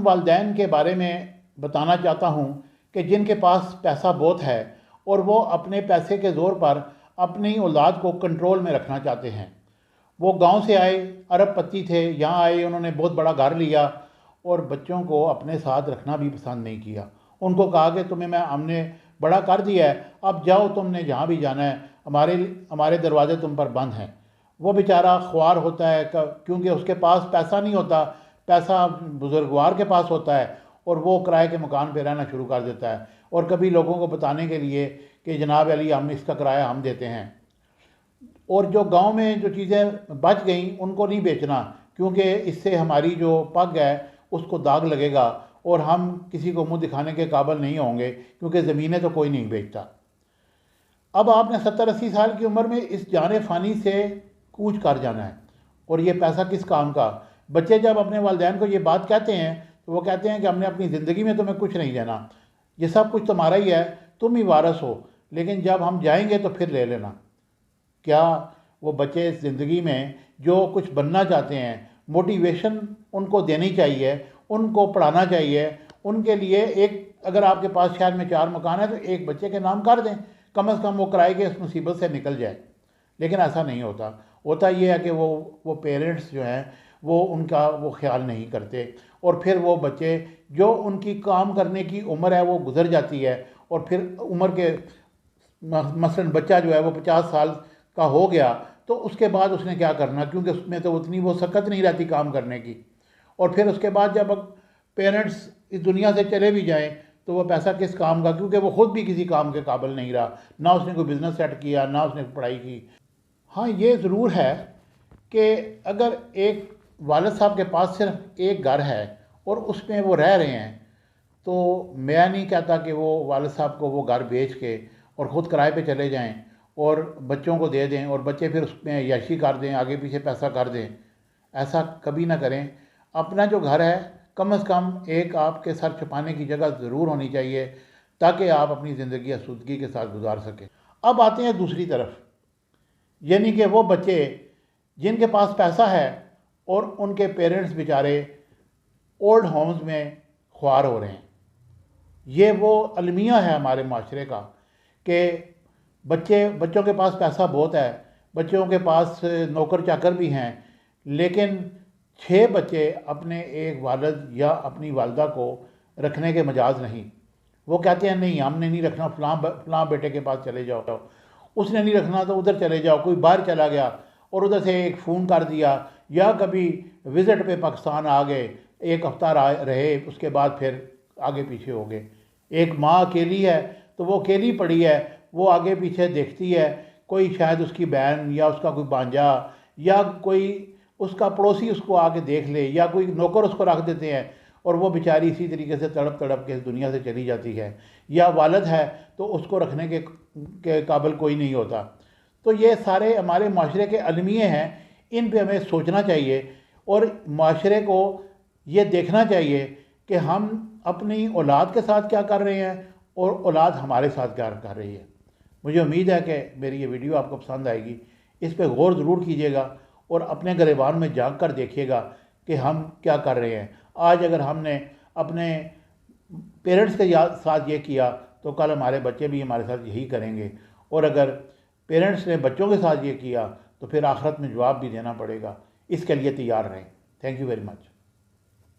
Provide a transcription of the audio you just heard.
वालिदैन के बारे में बताना चाहता हूँ कि जिनके पास पैसा बहुत है और वो अपने पैसे के ज़ोर पर अपनी औलाद को कंट्रोल में रखना चाहते हैं। वो गांव से आए, अरबपति थे, यहाँ आए, उन्होंने बहुत बड़ा घर लिया और बच्चों को अपने साथ रखना भी पसंद नहीं किया। उनको कहा कि तुम्हें हमने बड़ा कर दिया है, अब जाओ, तुमने जहाँ भी जाना है, हमारे हमारे दरवाजे तुम पर बंद हैं। वो बेचारा ख्वार होता है क्योंकि उसके पास पैसा नहीं होता, पैसा बुजुर्गवार के पास होता है और वो किराए के मकान पर रहना शुरू कर देता है और कभी लोगों को बताने के लिए कि जनाब अली हम इसका किराया हम देते हैं। और जो गांव में जो चीज़ें बच गई उनको नहीं बेचना, क्योंकि इससे हमारी जो पग है उसको दाग लगेगा और हम किसी को मुंह दिखाने के काबिल नहीं होंगे, क्योंकि ज़मीनें तो कोई नहीं बेचता। अब आपने 70-80 साल की उम्र में इस जाने फ़ानी से कूच कर जाना है और ये पैसा किस काम का। बच्चे जब अपने वालिदैन को ये बात कहते हैं तो वो कहते हैं कि हमने अपनी ज़िंदगी में तुम्हें कुछ नहीं देना, ये सब कुछ तुम्हारा ही है, तुम ही वारस हो, लेकिन जब हम जाएंगे तो फिर ले लेना। क्या वो बच्चे ज़िंदगी में जो कुछ बनना चाहते हैं, मोटिवेशन उनको देनी चाहिए, उनको पढ़ाना चाहिए। उनके लिए एक, अगर आपके पास शहर में 4 मकान है तो एक बच्चे के नाम कर दें, कम से कम वो किराए के इस मुसीबत से निकल जाए। लेकिन ऐसा नहीं होता। होता ये है कि वो पेरेंट्स जो हैं वो उनका वो ख्याल नहीं करते और फिर वो बच्चे जो उनकी काम करने की उम्र है वो गुजर जाती है और फिर उम्र के मसलन बच्चा जो है वो 50 साल का हो गया तो उसके बाद उसने क्या करना, क्योंकि उसमें तो उतनी वो सकत नहीं रहती काम करने की। और फिर उसके बाद जब पेरेंट्स इस दुनिया से चले भी जाएं तो वो पैसा किस काम का, क्योंकि वो ख़ुद भी किसी काम के काबिल नहीं रहा, ना उसने कोई बिज़नेस सेट किया, ना उसने पढ़ाई की। हाँ, ये ज़रूर है कि अगर एक वालिद साहब के पास सिर्फ एक घर है और उसमें वो रह रहे हैं तो मैं नहीं कहता कि वो वालिद साहब को वो घर बेच के और ख़ुद किराए पे चले जाएं और बच्चों को दे दें और बच्चे फिर उसमें याशी कर दें, आगे पीछे पैसा कर दें। ऐसा कभी ना करें। अपना जो घर है कम से कम एक आपके सर छुपाने की जगह ज़रूर होनी चाहिए ताकि आप अपनी ज़िंदगी आसूदगी के साथ गुजार सकें। अब आते हैं दूसरी तरफ, यानी कि वो बच्चे जिनके पास पैसा है और उनके पेरेंट्स बेचारे ओल्ड होम्स में ख्वार हो रहे हैं। ये वो अलमिया है हमारे माशरे का कि बच्चों के पास पैसा बहुत है, बच्चों के पास नौकर चाकर भी हैं, लेकिन 6 बच्चे अपने एक वालिद या अपनी वालदा को रखने के मजाज नहीं। वो कहते हैं नहीं हमने नहीं रखना, फलां बेटे के पास चले जाओ, उसने नहीं रखना तो उधर चले जाओ। कोई बाहर चला गया और उधर से एक फ़ोन कर दिया या कभी विज़िट पे पाकिस्तान आ गए, एक हफ्ता रहे, उसके बाद फिर आगे पीछे हो गए। एक माँ अकेली है तो वो अकेली पड़ी है, वो आगे पीछे देखती है, कोई शायद उसकी बहन या उसका कोई भांजा या कोई उसका पड़ोसी उसको आके देख ले या कोई नौकर उसको रख देते हैं और वो बेचारी इसी तरीके से तड़प तड़प के इस दुनिया से चली जाती है। या वालिद है तो उसको रखने के काबिल कोई नहीं होता। तो ये सारे हमारे माशरे के अलमिये हैं, इन पे हमें सोचना चाहिए और माशरे को ये देखना चाहिए कि हम अपनी औलाद के साथ क्या कर रहे हैं और औलाद हमारे साथ क्या कर रही है। मुझे उम्मीद है कि मेरी ये वीडियो आपको पसंद आएगी। इस पर गौर ज़रूर कीजिएगा और अपने गिरबान में झांक कर देखिएगा कि हम क्या कर रहे हैं। आज अगर हमने अपने पेरेंट्स के साथ ये किया तो कल हमारे बच्चे भी हमारे साथ यही करेंगे, और अगर पेरेंट्स ने बच्चों के साथ ये किया तो फिर आखिरत में जवाब भी देना पड़ेगा। इसके लिए तैयार रहें। Thank you very much.